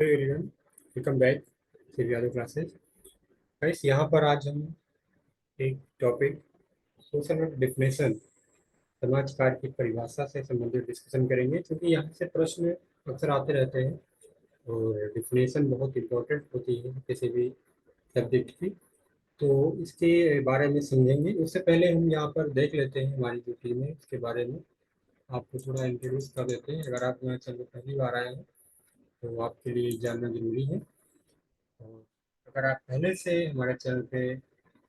Hello everyone, welcome back to Yadav classes. Guys, यहाँ पर आज हम एक टॉपिक सोशल वर्क डिफिनेशन, समाज कार्य की परिभाषा से संबंधित डिस्कशन करेंगे, क्योंकि यहाँ से प्रश्न अक्सर आते रहते हैं और डिफिनेशन बहुत इंपॉर्टेंट होती है किसी भी सब्जेक्ट की। तो इसके बारे में समझेंगे। उससे पहले हम यहाँ पर देख लेते हैं हमारी जो टीम है इसके बारे में। आपको थोड़ा इंट्रोड्यूस कर देते हैं। अगर आप यहाँ चैनल पहली बार आए हैं तो आपके लिए जानना जरूरी है। और अगर आप पहले से हमारे चैनल पे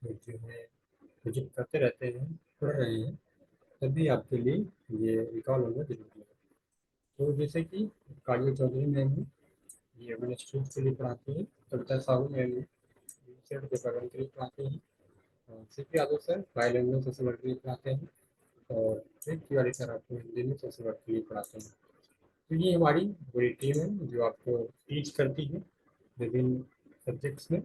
जो है विजिट करते रहते हैं, पढ़ रहे हैं, तभी आपके लिए ये रिकॉल होना जरूरी है। तो जैसे कि काजल चौधरी मैम है, ये अपने स्टूडेंट्स के लिए पढ़ाती हैं। कविता साहू मैम है, सेट पेपर के लिए पढ़ाते हैं। और CP Yadav sir biology social work के लिए पढ़ाते हैं। और एक तिवारी सर आपको हिंदी में सोशल वर्क के लिए पढ़ाते हैं। तो ये हमारी पूरी टीम है जो आपको टीच करती है विभिन्न सब्जेक्ट्स में।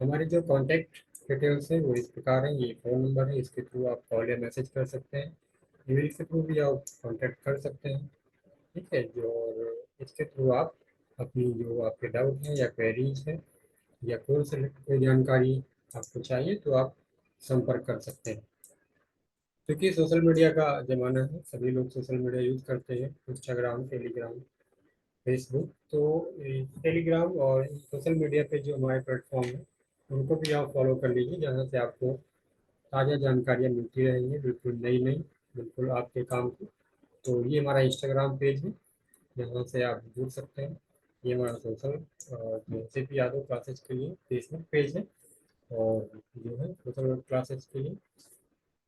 हमारे जो कॉन्टैक्ट डिटेल्स हैं वो इस प्रकार हैं। ये फ़ोन नंबर है, इसके थ्रू आप कॉल या मैसेज कर सकते हैं। ईमेल के थ्रू भी आप कॉन्टैक्ट कर सकते हैं। ठीक है जो, और इसके थ्रू आप अपनी जो आपके डाउट हैं या क्वेरीज है या कोर्स से रिलेटेड कोई जानकारी आपको चाहिए तो आप संपर्क कर सकते हैं। क्योंकि सोशल मीडिया का ज़माना है, सभी लोग सोशल मीडिया यूज़ करते हैं। Instagram, Telegram, Facebook. तो टेलीग्राम और सोशल मीडिया पे जो हमारे प्लेटफॉर्म है उनको भी आप फॉलो कर लीजिए, जहाँ से आपको ताज़ा जानकारियाँ मिलती रहेंगी, बिल्कुल नई नई, बिल्कुल आपके काम की। तो ये हमारा इंस्टाग्राम पेज है, जहाँ से आप जुड़ सकते हैं। ये हमारा सोशल जेपी यादव क्लासेस के लिए फेसबुक पेज है, और जो है सोशल क्लासेस के लिए।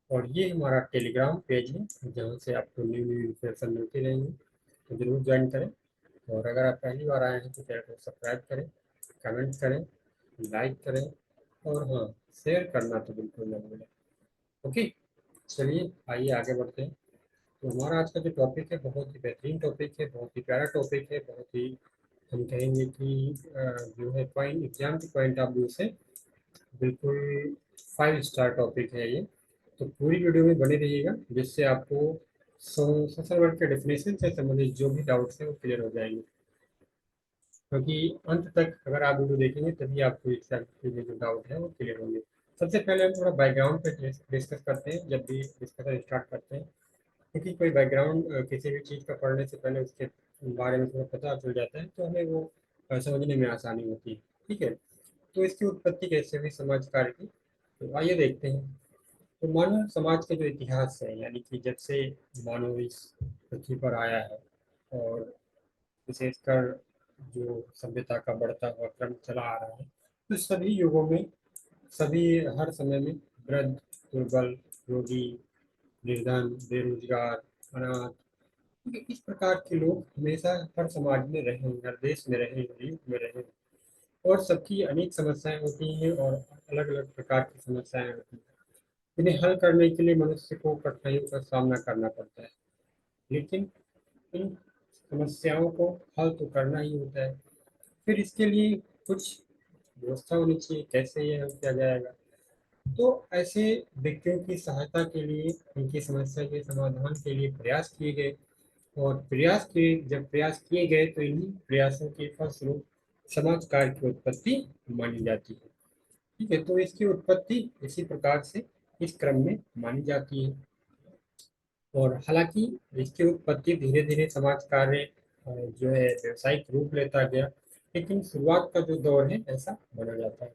और ये हमारा टेलीग्राम पेज है, जहाँ से आपको न्यू न्यू इन्फॉर्मेशन मिलती रहेंगी। तो जरूर ज्वाइन करें। और अगर आप पहली बार आए हैं तो चैनल को सब्सक्राइब करें, कमेंट करें, लाइक करें, और हाँ, शेयर करना तो बिल्कुल ना भूलें। ओके, चलिए आइए आगे बढ़ते हैं। तो हमारा आज का जो टॉपिक है बहुत ही बेहतरीन टॉपिक है, बहुत ही प्यारा टॉपिक है, बहुत ही, हम कहेंगे कि जो है पॉइंट एग्जाम के पॉइंट ऑफ व्यू से बिल्कुल 5 स्टार टॉपिक है ये। तो पूरी वीडियो में बने रहिएगा, जिससे आपको सोशल वर्क के डेफिनेशन से संबंधित जो भी डाउट्स हैं वो क्लियर हो जाएंगे। क्योंकि अंत तक अगर आप वीडियो देखेंगे तभी आपको एग्जाम के लिए जो डाउट है वो क्लियर होंगे। सबसे पहले हम थोड़ा बैकग्राउंड पे डिस्कस करते हैं जब भी डिस्कशन स्टार्ट करते हैं। क्योंकि कोई बैकग्राउंड किसी भी चीज़ का पढ़ने से पहले उसके बारे में थोड़ा पता चल जाता है तो हमें वो समझने में आसानी होती है। ठीक है, तो इसकी उत्पत्ति कैसे हुई समाज कार्य की, तो आइए देखते हैं। तो मानव समाज का जो इतिहास है, यानी कि जब से मानव इस पृथ्वी पर आया है, और विशेषकर जो सभ्यता का बढ़ता हुआ क्रम चला आ रहा है, तो सभी युगों में, सभी, हर समय में वृद्ध, दुर्बल, रोगी, निर्धन, बेरोजगार, अनाथ, क्योंकि इस प्रकार के लोग हमेशा हर समाज में रहे, हर देश में रहे, हर युग में रहे। और सबकी अनेक समस्याएं होती हैं और अलग अलग प्रकार की समस्याएं होती हैं। इन्हें हल करने के लिए मनुष्य को कठिनाइयों का सामना करना पड़ता है। लेकिन इन समस्याओं को हल तो करना ही होता है। फिर इसके लिए कुछ व्यवस्था होनी चाहिए, कैसे ये हल किया जाएगा। तो ऐसे व्यक्तियों की सहायता के लिए, उनकी समस्या के समाधान के लिए प्रयास किए गए। और जब प्रयास किए गए तो इन्हीं प्रयासों के फलस्वरूप समाज कार्य की उत्पत्ति मानी जाती है। ठीक है, तो इसकी उत्पत्ति इसी प्रकार से इस क्रम में मानी जाती है। और हालांकि इसकी उत्पत्ति धीरे धीरे समाज कार्य जो है व्यवसायिक रूप लेता गया। लेकिन शुरुआत का जो दौर है ऐसा माना जाता है।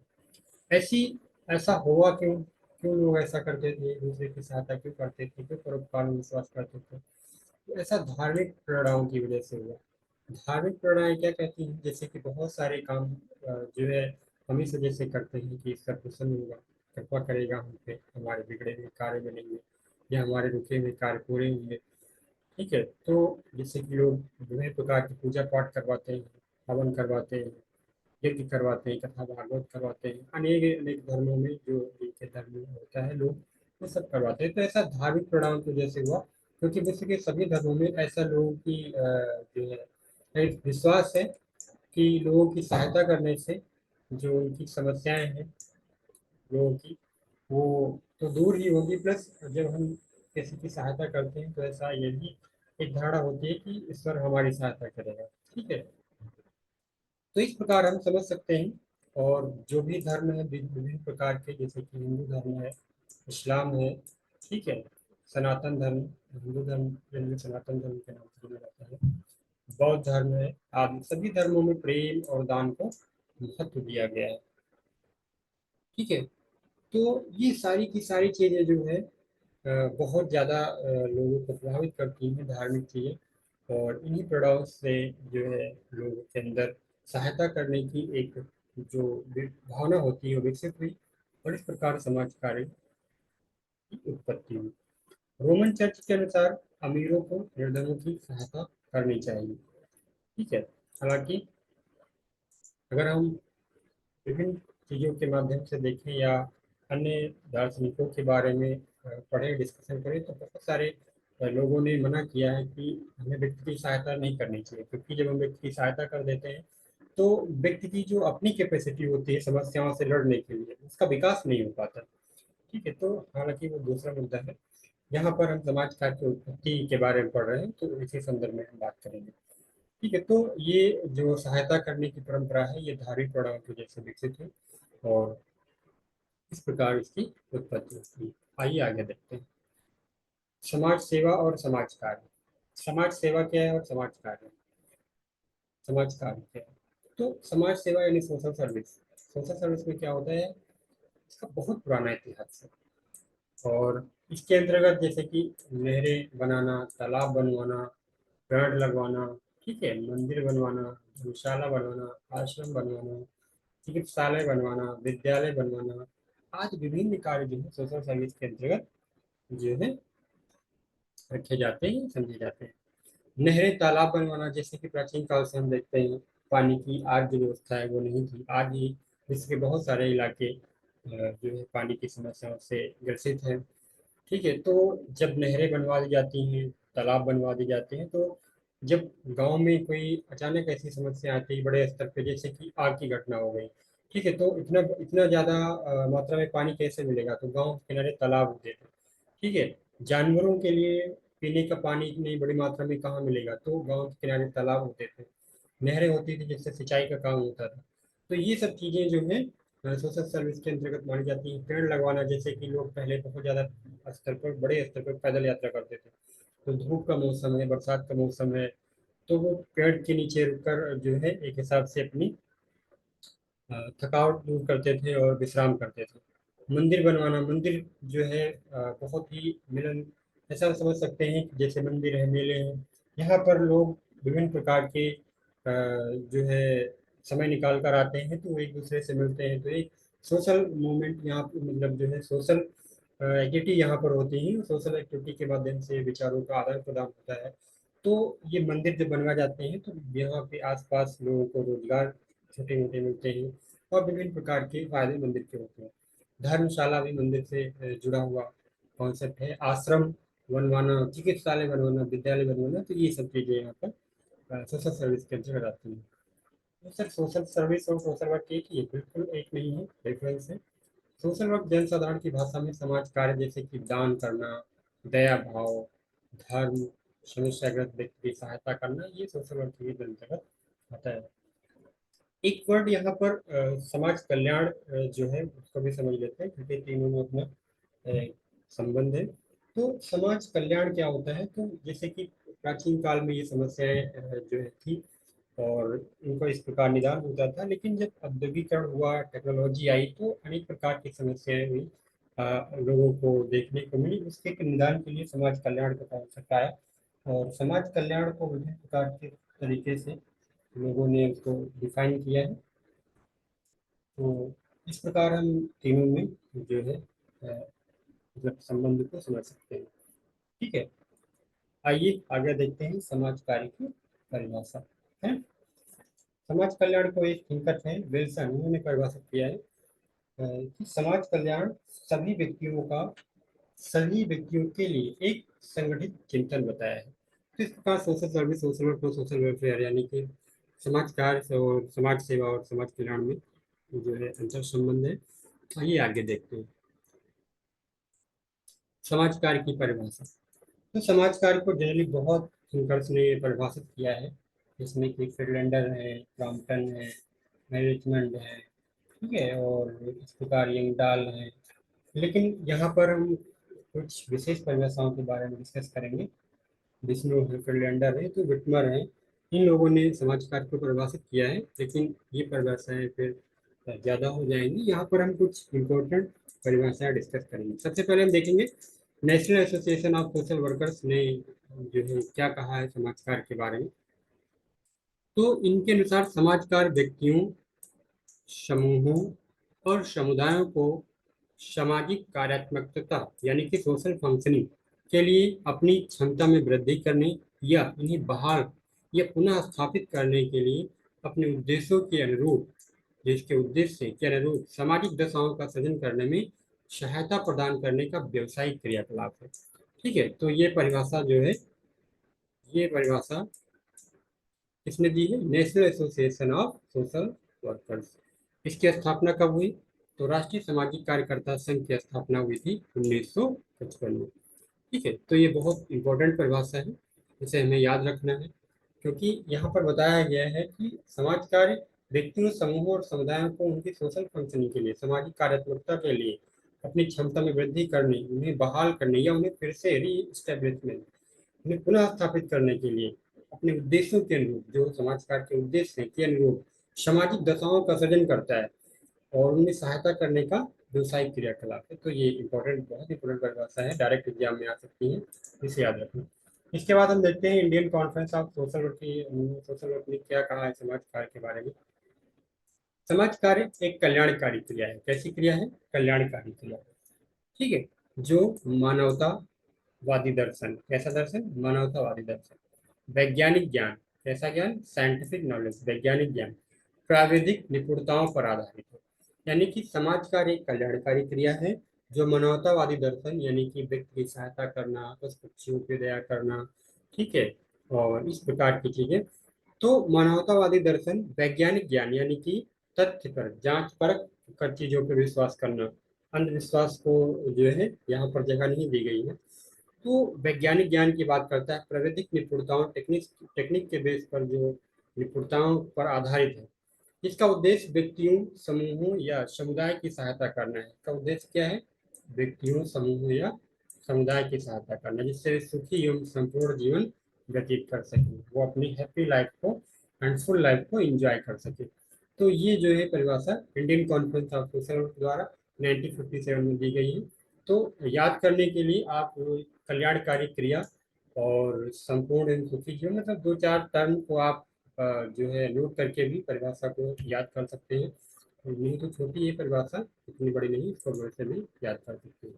ऐसी ऐसा हुआ क्यों, क्यों लोग ऐसा करते थे, एक दूसरे की सहायता क्यों करते थे, क्यों परोपकार में विश्वास करते थे। तो ऐसा धार्मिक प्रेरणाओं की वजह से हुआ। धार्मिक प्रेरणाएं क्या कहती हैं, जैसे कि बहुत सारे काम जो है हम इस वजह से करते हैं कि ईश्वर प्रसन्न होगा, कृपा करेगा हम पे, हमारे बिगड़े हुए कार्य बनेंगे या हमारे रुके हुए कार्य पूरे होंगे। ठीक है, तो जैसे कि लोग विभिन्न प्रकार की पूजा पाठ करवाते हैं, हवन करवाते हैं, यज्ञ करवाते हैं, कथा भागवत करवाते हैं, अनेक अनेक धर्मों में जो जिनके धर्म में होता है लोग वो सब करवाते हैं। तो ऐसा धार्मिक परिणाम की वजह से हुआ, क्योंकि जैसे कि सभी धर्मों में ऐसा लोगों की जो है एक विश्वास है कि लोगों की सहायता करने से जो उनकी समस्याएं हैं लोगों की, वो तो दूर ही होगी। प्लस जब हम किसी की सहायता करते हैं तो ऐसा ये भी एक धारणा होती है कि ईश्वर हमारी सहायता करेगा। ठीक है, तो इस प्रकार हम समझ सकते हैं। और जो भी धर्म है विभिन्न प्रकार के, जैसे कि हिंदू धर्म है, इस्लाम है, ठीक है, सनातन धर्म, हिंदू धर्म जिनमें सनातन धर्म के नाम से जाना जाता है, बौद्ध धर्म है, आदि सभी धर्मों में प्रेम और दान को महत्व दिया गया है। ठीक है, तो ये सारी की सारी चीजें जो है बहुत ज़्यादा लोगों को प्रभावित करती हैं, धार्मिक चीज़ें, और इन्हीं प्रभाव से जो है लोगों के अंदर सहायता करने की एक जो भावना होती है वो विकसित हुई, और इस प्रकार समाज कार्य की उत्पत्ति हुई। रोमन चर्च के अनुसार अमीरों को निर्धनों की सहायता करनी चाहिए। ठीक है, हालांकि अगर हम विभिन्न चीज़ों के माध्यम से देखें या अन्य दार्शनिकों के बारे में पढ़ें, डिस्कशन करें, तो बहुत सारे लोगों ने मना किया है कि हमें व्यक्ति की सहायता नहीं करनी चाहिए, क्योंकि जब हम व्यक्ति की सहायता कर देते हैं तो व्यक्ति की जो अपनी कैपेसिटी होती है समस्याओं से लड़ने के लिए, उसका विकास नहीं हो पाता। ठीक है, तो हालांकि वो दूसरा मुद्दा है। यहाँ पर हम समाज कार्य की उत्पत्ति के बारे में पढ़ रहे हैं, तो इसी संदर्भ में हम बात करेंगे। ठीक है, तो ये जो सहायता करने की परंपरा है ये धार्मिक प्रणाली की वजह से विकसित हुई, और इस प्रकार इसकी उत्पत्ति होती है। आइए आगे देखते हैं। समाज सेवा और समाज कार्य। समाज सेवा क्या है और समाज कार्य, समाज कार्य क्या है? तो समाज सेवा यानी सोशल सर्विस। सोशल सर्विस में क्या होता है, इसका बहुत पुराना इतिहास है, और इसके अंतर्गत जैसे कि नहरें बनाना, तालाब बनवाना, पेड़ लगवाना, ठीक है, मंदिर बनवाना, धर्मशाला बनवाना, आश्रम बनवाना, चिकित्सालय बनवाना, विद्यालय बनवाना, आज विभिन्न कार्य जो है सोशल सर्विस के अंतर्गत जो है रखे जाते हैं, समझे जाते हैं। नहरें, तालाब बनवाना, जैसे कि प्राचीन काल से हम देखते हैं पानी की आज जो व्यवस्था है वो नहीं थी। आज ही विश्व के बहुत सारे इलाके जो है पानी की समस्याओं से ग्रसित हैं। ठीक है, तो जब नहरें बनवा दी जाती हैं, तालाब बनवा दी जाते हैं, तो जब गांव में कोई अचानक ऐसी समस्या आती है बड़े स्तर पे, जैसे कि आग की घटना हो गई, ठीक है, तो इतना इतना ज़्यादा मात्रा में पानी कैसे मिलेगा, तो गांव के किनारे तालाब होते थे। ठीक है, जानवरों के लिए पीने का पानी इतनी बड़ी मात्रा में कहाँ मिलेगा, तो गांव के किनारे तालाब होते थे, नहरें होती थी जिससे सिंचाई का काम होता था। तो ये सब चीज़ें जो है सोशल सर्विस के अंतर्गत मानी जाती हैं। पेड़ लगवाना, जैसे कि लोग पहले बहुत ज़्यादा स्तर पर, बड़े स्तर पर पैदल यात्रा करते थे, तो धूप का मौसम है, बरसात का मौसम है, तो वो पेड़ के नीचे रुककर जो है एक हिसाब से अपनी थकावट दूर करते थे और विश्राम करते थे। मंदिर बनवाना, मंदिर जो है बहुत ही मिलन, ऐसा समझ सकते हैं कि जैसे मंदिर है, मेले हैं, यहाँ पर लोग विभिन्न प्रकार के जो है समय निकाल कर आते हैं, तो वो एक दूसरे से मिलते हैं, तो एक सोशल मूवमेंट यहाँ पे, मतलब जो है सोशल एक्टिविटी यहाँ पर होती है। सोशल एक्टिविटी के माध्यम से विचारों का आदान प्रदान होता है। तो ये मंदिर जब बनवा जाते हैं तो यहाँ पे आसपास लोगों को रोजगार छोटे मोटे मिलते हैं, और विभिन्न प्रकार के फायदे मंदिर के होते हैं। धर्मशाला भी मंदिर से जुड़ा हुआ कॉन्सेप्ट है। आश्रम बनवाना, चिकित्सालय बनवाना, विद्यालय बनवाना, तो ये सब चीज़ें यहाँ पर सोशल सर्विस के अंतर्गत आती हैं। तो सर सोशल सर्विस और सोशल वर्क एक ही है? बिल्कुल एक नहीं है, डिफरेंस है। सोशल वर्क जनसाधारण की भाषा में समाज कार्य, जैसे कि दान करना, दया भाव, धर्म, समस्याग्रस्त व्यक्ति की सहायता करना, ये सोशल वर्क के अंतर्गत आता है। एक वर्ड यहाँ पर समाज कल्याण जो है उसको भी समझ लेते हैं, क्योंकि तीनों में अपना अ, संबंध है। तो समाज कल्याण क्या होता है, तो जैसे कि प्राचीन काल में ये समस्याएं जो है थी, और इनका इस प्रकार निदान होता था, लेकिन जब औद्योगिकरण हुआ, टेक्नोलॉजी आई, तो अनेक प्रकार की समस्याएं हुई, लोगों को देखने को मिली। उसके निदान के लिए समाज कल्याण का कॉन्सेप्ट आया, और समाज कल्याण को विभिन्न प्रकार के तरीके से लोगों ने उसको डिफाइन किया है। तो इस प्रकार हम तीनों में जो है मतलब संबंध को समझ सकते हैं। ठीक है, आइए आगे देखते हैं समाज कार्य की परिभाषा है। समाज कल्याण को एक थिंकर है विल्सन, उन्होंने परिभाषित किया है कि समाज कल्याण सभी व्यक्तियों का, सभी व्यक्तियों के लिए एक संगठित चिंतन बताया है। तो इस प्रकार सोशल सर्विस, सोशल वर्क और सोशल वेलफेयर, यानी कि समाज कार्य और समाज सेवा और समाज कल्याण में जो है अंतर संबंध है। आइए आगे देखते हैं समाज कार्य की परिभाषा। तो समाज कार्य को जनरली बहुत थिंकर्स ने परिभाषित किया है जिसमें कि फिनलैंडर है, क्रॉम्पटन है, मैनेजमेंट है, ठीक है, और इस प्रकार यंगडाल है। लेकिन यहाँ पर हम कुछ विशेष परिभाषाओं के बारे में डिस्कस करेंगे। विष्णु है, फिनलैंडर है, तो विटमर है। इन लोगों ने समाज कार्य को परिभाषित किया है, लेकिन ये परिभाषाएं फिर ज़्यादा हो जाएंगी। यहाँ पर हम कुछ इम्पोर्टेंट परिभाषाएं डिस्कस करेंगे। सबसे पहले हम देखेंगे national association of social workers ने जो है क्या कहा है समाज कार्य के बारे में। तो इनके अनुसार समाज कार्य व्यक्तियों, समूहों और समुदायों को सामाजिक कार्यात्मकता यानी कि सोशल फंक्शनिंग के लिए अपनी क्षमता में वृद्धि करने या इन्हें बहाल या पुनः स्थापित करने के लिए अपने उद्देश्यों के अनुरूप, जिसके उद्देश्य के अनुरूप सामाजिक दशाओं का सृजन करने में सहायता प्रदान करने का व्यवसायिक क्रियाकलाप है। ठीक है, तो ये परिभाषा जो है, ये परिभाषा किसने दी है? National association of social workers. इसकी स्थापना कब हुई? तो राष्ट्रीय सामाजिक कार्यकर्ता संघ की स्थापना हुई थी 1955 में। ठीक है, तो ये बहुत इंपॉर्टेंट परिभाषा है, इसे हमें याद रखना है, क्योंकि यहाँ पर बताया गया है कि समाज कार्य व्यक्तियों, समूहों और समुदायों को उनकी सोशल फंक्शनिंग के लिए, सामाजिक कार्यात्मकता के लिए अपनी क्षमता में वृद्धि करने, उन्हें बहाल करने या उन्हें फिर से री एस्टेब्लिशमेंट, उन्हें पुनः स्थापित करने के लिए अपने उद्देश्यों के अनुरूप, जो समाज कार्य के उद्देश्य के अनुरूप सामाजिक दशाओं का सृजन करता है और उनमें सहायता करने का व्यवसायिक क्रियाकलाप है। तो ये इंपॉर्टेंट, बहुत इंपॉर्टेंट परिभाषा है, डायरेक्ट एग्जाम में आ सकती है, इसे याद रखना। इसके बाद हम देखते हैं Indian conference of social work की, सोशल वर्क ने क्या कहा है समाज कार्य के बारे में। समाज कार्य एक कल्याणकारी क्रिया है। कैसी क्रिया है? कल्याणकारी क्रिया। ठीक है, जो मानवतावादी दर्शन, कैसा दर्शन? मानवतावादी दर्शन, वैज्ञानिक ज्ञान, कैसा ज्ञान? साइंटिफिक नॉलेज, वैज्ञानिक ज्ञान, प्राविधिक निपुणताओं पर आधारित है। यानी कि समाज कार्य एक कल्याणकारी क्रिया है जो मानवतावादी दर्शन, यानी कि व्यक्ति की सहायता करना, पशु पक्षियों की दया करना, ठीक है, और इस प्रकार की चीजें। तो मानवतावादी दर्शन, वैज्ञानिक ज्ञान यानी कि तथ्य पर, जांच परख कर चीजों पर विश्वास करना, अंधविश्वास को जो है यहाँ पर जगह नहीं दी गई है। तो वैज्ञानिक ज्ञान की बात करता है, प्राविधिक निपुणताओं, टेक्निक टेक्निक के बेस पर जो निपुणताओं पर आधारित है। इसका उद्देश्य व्यक्तियों, समूहों या समुदाय की सहायता करना है। इसका उद्देश्य क्या है? व्यक्तियों, समूहों या समुदाय की सहायता करना, जिससे वे सुखी एवं संपूर्ण जीवन व्यतीत कर सकें, वो अपनी हैप्पी लाइफ को एंड फुल लाइफ को एंजॉय कर सके। तो ये जो है परिभाषा Indian conference of social work द्वारा 1957 में दी गई है। तो याद करने के लिए आप कल्याणकारी क्रिया और संपूर्ण एवं सुखी जीवन, मतलब दो चार टर्म को आप जो है नोट करके भी परिभाषा को याद कर सकते हैं। नहीं तो छोटी है परिभाषा, इतनी बड़ी नहीं, इसको वैसे भी याद कर सकते हैं।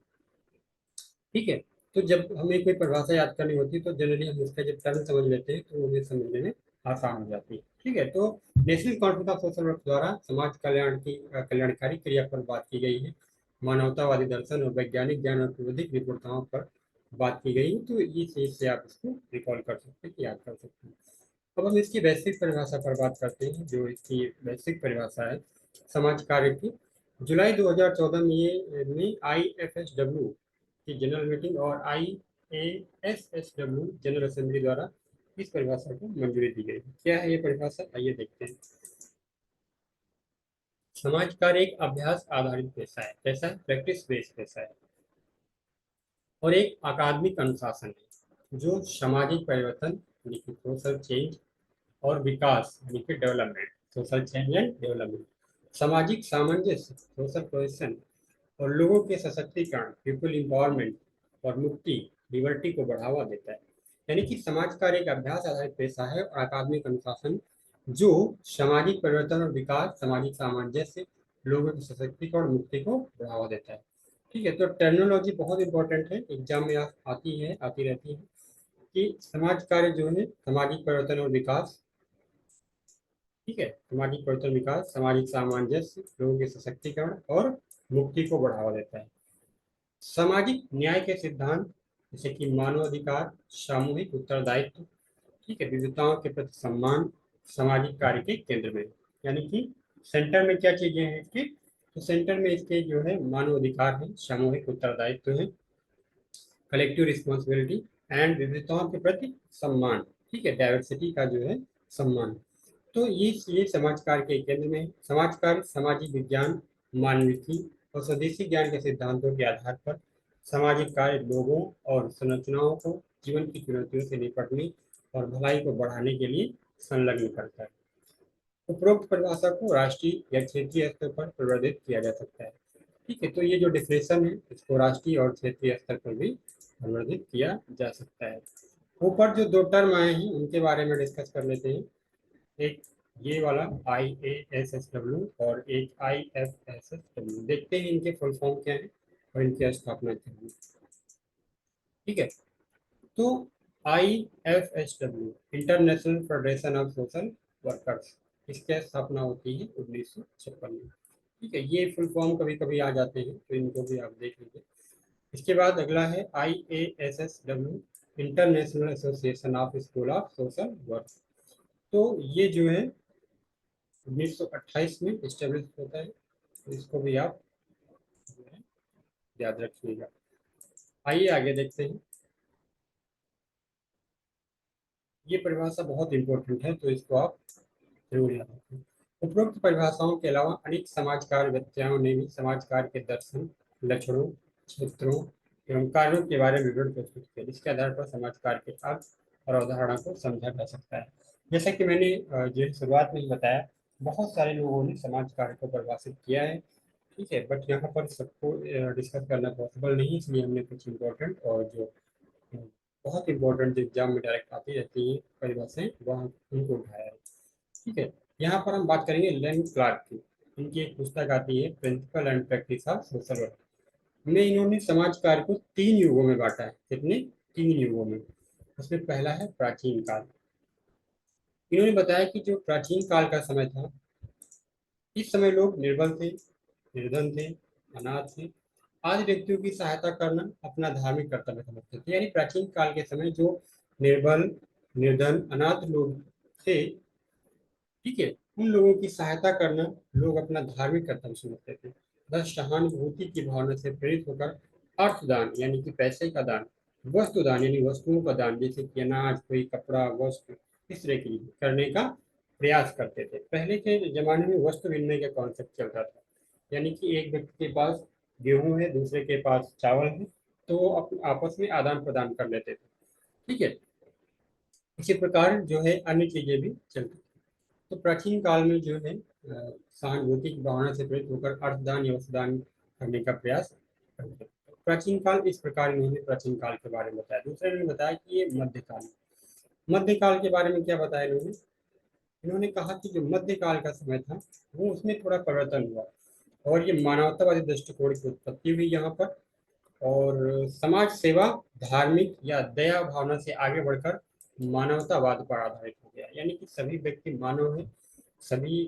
ठीक है, तो जब हमें कोई परिभाषा याद करनी होती है तो जनरली हम उसका जब टर्म समझ लेते हैं तो उन्हें समझने में आसान हो जाती है। ठीक है, तो national conference of social work द्वारा समाज कल्याण की कल्याणकारी क्रिया पर बात की गई है, मानवतावादी दर्शन और वैज्ञानिक ज्ञान और प्राविधिक निपुणताओं पर बात की गई है। तो ये चीज से आप इसको रिकॉल कर सकते हैं, याद कर सकते हैं। अब हम इसकी वैश्विक परिभाषा पर बात करते हैं। जो इसकी वैश्विक परिभाषा है समाज कार्य की, जुलाई 2014 में ये में IFSW की जनरल मीटिंग और IASSW जनरल असेंबली द्वारा इस परिभाषा को मंजूरी दी गई। क्या है ये परिभाषा? आइए देखते हैं। समाज कार्य एक अभ्यास आधारित पेशा है। कैसा है? प्रैक्टिस बेस्ड पेशा है, और एक अकादमिक अनुशासन है जो सामाजिक परिवर्तन यानी कि सोशल चेंज और विकास यानी कि development, social change and development, सामाजिक सामंजस्य, सोशल कोहेशन, और लोगों के सशक्तिकरण, पीपल एम्पावरमेंट, और मुक्ति, लिबर्टी को बढ़ावा देता है। यानी कि समाज कार्य एक अभ्यास आधारित पेशा है और अकादमिक अनुशासन जो सामाजिक परिवर्तन और विकास, सामाजिक सामंजस्य, लोगों के सशक्तिकरण और मुक्ति को बढ़ावा देता है। ठीक है, तो टर्मिनोलॉजी बहुत इंपॉर्टेंट है, एग्जाम में आती है, आती रहती है कि समाज कार्य जो है सामाजिक परिवर्तन और विकास, ठीक है, सामाजिक परिवर्तन विकास, सामाजिक सामंजस्य, लोगों के सशक्तिकरण और मुक्ति को बढ़ावा देता है। सामाजिक न्याय के सिद्धांत जैसे कि मानवाधिकार, सामूहिक उत्तरदायित्व, ठीक है, विविधताओं के प्रति सम्मान सामाजिक कार्य के केंद्र में। यानी कि सेंटर में क्या चीजें हैं इसके? तो सेंटर में इसके जो है मानवाधिकार है, सामूहिक उत्तरदायित्व है, कलेक्टिव रिस्पॉन्सिबिलिटी एंड विविधताओं के प्रति सम्मान, ठीक है, डाइवर्सिटी का जो है सम्मान। तो ये समाज कार्य के केंद्र में है। समाज कार्य सामाजिक विज्ञान, मानविकी और स्वदेशी ज्ञान के सिद्धांतों के आधार पर सामाजिक कार्य लोगों और संरचनाओं को जीवन की चुनौतियों से निपटने और भलाई को बढ़ाने के लिए संलग्न करता है। उपरोक्त परिभाषा को राष्ट्रीय या क्षेत्रीय स्तर पर प्रवर्धित किया जा सकता है। ठीक है, तो ये जो डिफिनेशन है इसको राष्ट्रीय और क्षेत्रीय स्तर पर भी प्रवर्धित किया जा सकता है। ऊपर जो दो टर्म आए हैं उनके बारे में डिस्कस कर लेते हैं। एक ये वाला IASSW और एक IFSSW। देखते हैं इनके फुल फॉर्म क्या है और इनकी स्थापना क्या है। ठीक है, तो IFSW international federation of social workers, इसकी स्थापना होती है 1956 में। ठीक है, ये फुल फॉर्म कभी कभी आ जाते हैं तो इनको भी आप देख लीजिए। इसके बाद अगला है IASSW international association of school of social work. तो ये जो है 1928 में इस्टेब्लिश होता है, तो इसको भी आप जो है याद रखिएगा। आइए आगे देखते हैं। ये परिभाषा बहुत इंपॉर्टेंट है तो इसको आप जरूर याद रखें। उपरोक्त परिभाषाओं के अलावा अनेक समाज कार्य व्याख्याओं ने भी समाज कार्य के दर्शन, लक्षणों, क्षेत्रों एवं कार्यों के बारे में विवरण प्रस्तुत किया, जिसके आधार पर समाज कार्य के अर्थ और अवधारणा को समझा जा सकता है। जैसा कि मैंने जो है शुरुआत में ही बताया, बहुत सारे लोगों ने समाज कार्य को परिभाषित किया है। ठीक है, बट यहाँ पर सबको डिस्कस करना पॉसिबल नहीं, इसलिए हमने कुछ इम्पोर्टेंट और जो बहुत इंपॉर्टेंट जो एग्जाम में डायरेक्ट आती रहती है परिभाषाएं वहाँ उनको उठाया है। ठीक है, यहाँ पर हम बात करेंगे लेन क्लार्क की। इनकी एक पुस्तक आती है principle and practice of social work में। इन्होंने समाज कार्य को 3 युगों में बांटा है। कितने? 3 युगों में। उसमें पहला है प्राचीन काल। इन्होंने बताया कि जो प्राचीन काल का समय था, इस समय लोग निर्बल थे, निर्धन थे, अनाथ थे, आदि व्यक्तियों की सहायता करना अपना धार्मिक कर्तव्य समझते थे। यानी प्राचीन काल के समय जो निर्बल, निर्धन, अनाथ लोग थे, ठीक है, उन लोगों की सहायता करना लोग अपना धार्मिक कर्तव्य समझते थे। बस सहानुभूति की भावना से प्रेरित होकर अर्थदान यानी कि पैसे का दान, वस्तु दान यानी वस्तुओं का दान, जैसे कि अनाज, कोई कपड़ा, वस्त्र, इस तरह की करने का प्रयास करते थे। पहले के जमाने में वस्त्र विनिमय का कॉन्सेप्ट चलता था, यानी कि एक व्यक्ति के पास गेहूं है, दूसरे के पास चावल है, तो वो आपस में आदान प्रदान कर लेते थे। ठीक है, इसी प्रकार जो है अन्य चीजें भी चलती। तो प्राचीन काल में जो है सहानुभूति की भावना से प्रेरित होकर अर्थदान या वस्तुदान करने का प्रयास करते हैं। प्राचीन काल इस प्रकार इन्होंने प्राचीन काल के बारे में बताया। दूसरे इन्होंने बताया कि ये मध्यकाल। मध्यकाल के बारे में क्या बताया इन्होंने? इन्होंने कहा कि जो मध्यकाल का समय था वो उसमें थोड़ा परिवर्तन हुआ और ये मानवतावादी दृष्टिकोण की उत्पत्ति हुई यहाँ पर। और समाज सेवा धार्मिक या दया भावना से आगे बढ़कर मानवतावाद पर आधारित हो गया, यानी कि सभी व्यक्ति मानव हैं, सभी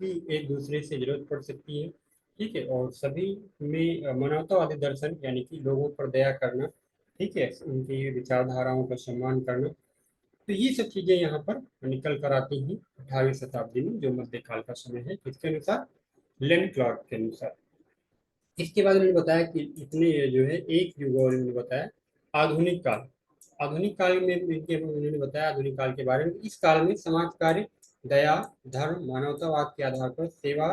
की एक दूसरे से जरूरत पड़ सकती है। ठीक है, और सभी में मानवतावादी दर्शन यानी कि लोगों पर दया करना, ठीक है, उनकी विचारधाराओं का सम्मान करना, तो ये सब चीजें यहाँ पर निकल कर आती हैं 18वीं शताब्दी में, जो मध्यकाल का समय है, किसके अनुसार? लेन क्लॉर्क के अनुसार। इसके बाद उन्होंने बताया कि इतने जो है एक युग और उन्होंने बताया आधुनिक काल। आधुनिक काल में इनके उन्होंने बताया आधुनिक काल के बारे में। इस काल में समाज कार्य दया, धर्म, मानवतावाद के आधार पर सेवा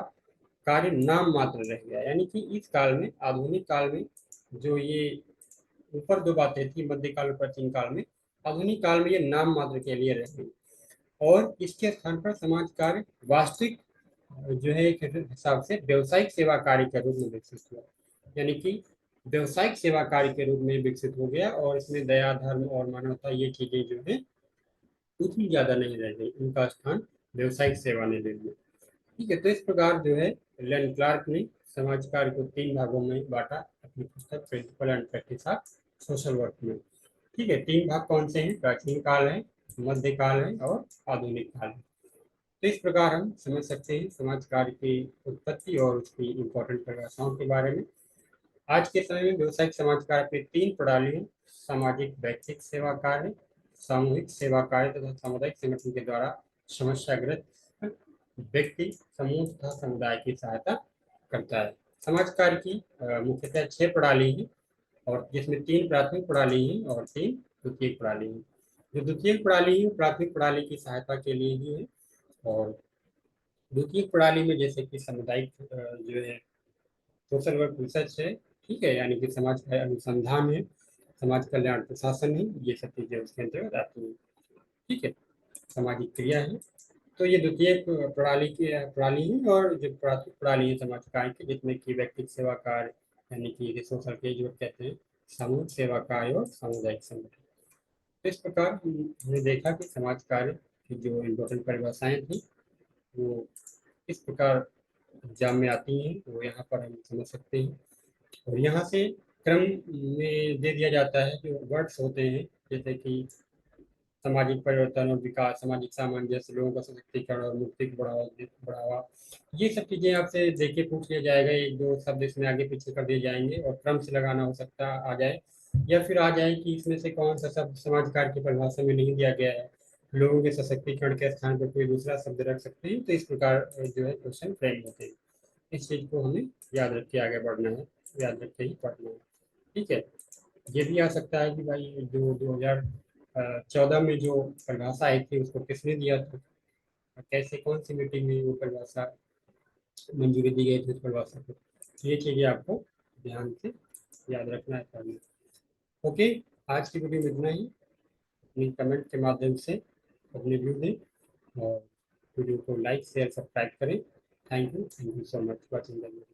कार्य नाम मात्र रह गया। यानी कि इस काल में, आधुनिक काल में, जो ये ऊपर दो बातें थी मध्यकाल और प्राचीन काल में, आधुनिक काल में ये नाम मात्र के लिए रह गई और इसके स्थान पर समाज कार्य वास्तविक जो है एक हिसाब से व्यवसायिक सेवा कार्य के रूप में विकसित हुआ। यानी कि व्यवसायिक सेवा कार्य के रूप में विकसित हो गया और इसमें दया, धर्म और मानवता ये चीजें जो है उतनी ज्यादा नहीं रह गई, उनका स्थान व्यवसायिक सेवा ने ले लिया। ठीक है, तो इस प्रकार जो है लेन क्लार्क ने समाज कार्य को 3 भागों में बांटा अपनी पुस्तक principle and practice of social work में। ठीक है, 3 भाग कौन से हैं? प्राचीन काल है, मध्यकाल है और आधुनिक काल है। तो इस प्रकार हम समझ सकते हैं समाज कार्य की उत्पत्ति और उसकी इम्पोर्टेंट परिभाषाओं के बारे में। आज के समय में व्यवसायिक समाज कार्य अपनी 3 प्रणालियों, सामाजिक वैयक्तिक सेवा कार्य, सामूहिक सेवा कार्य तथा सामुदायिक संगठन के द्वारा समस्याग्रस्त व्यक्ति, समूह तथा समुदाय की सहायता करता है। समाज कार्य की मुख्यतः 6 प्रणाली है और जिसमें 3 प्राथमिक प्रणाली हैं और 3 द्वितीयक प्रणाली हैं। जो द्वितीयक प्रणाली है प्राथमिक प्रणाली की सहायता के लिए ही है। और द्वितीयक प्रणाली में जैसे कि सामुदायिक जो है सोशल वर्क रिसर्च है, ठीक है, यानी कि समाज का अनुसंधान है, समाज कल्याण प्रशासन है, ये सब चीज़ें उसके अंतर्गत आती हैं, ठीक है। सामाजिक क्रिया है। तो ये द्वितीय प्रणाली की प्रणाली है। और जो प्राथमिक प्रणाली है समाज कार्य की, जिसमें कि व्यक्तिगत सेवा कार्य यानी कि सोशल के जो कहते हैं, सामूहिक सेवा कार्य और सामुदायिक संगठन। तो इस प्रकार हमने देखा कि समाज कार्य की जो इम्पोर्टेंट परिभाषाएं थी वो इस प्रकार एग्जाम में आती हैं, वो यहाँ पर हम समझ सकते हैं। और यहाँ से क्रम में दे दिया जाता है जो वर्ड्स होते हैं, जैसे कि सामाजिक परिवर्तन और विकास, सामाजिक सामंजस्य, लोगों का सशक्तिकरण और मुक्ति को बढ़ावा, ये सब चीजें आपसे देख के पूछ लिया जाएगा। एक दो शब्द इसमें आगे पीछे कर दिए जाएंगे और क्रम से लगाना हो सकता आ जाए, या फिर आ जाए कि इसमें से कौन सा शब्द समाज कार्य की परिभाषा में नहीं दिया गया है, लोगों के सशक्तिकरण के स्थान पर कोई दूसरा शब्द रख सकते हैं। तो इस प्रकार जो है क्वेश्चन फ्रेम होते हैं। इस चीज को हमें याद रख के आगे बढ़ना है, याद रख के ही पढ़ना है, ठीक है। ये भी आ सकता है कि भाई जो 2014 में जो परिभाषा आई थी उसको किसने दिया था, कैसे कौन सी मीटिंग में वो परिभाषा मंजूरी दी गई थी उस परिभाषा को। ये चीज़ें आपको ध्यान से याद रखना है पढ़ना। ओके, आज की वीडियो में इतना ही। अपनी कमेंट के माध्यम से अपने व्यू दें और वीडियो को लाइक शेयर सब्सक्राइब करें। Thank you so much watching the video.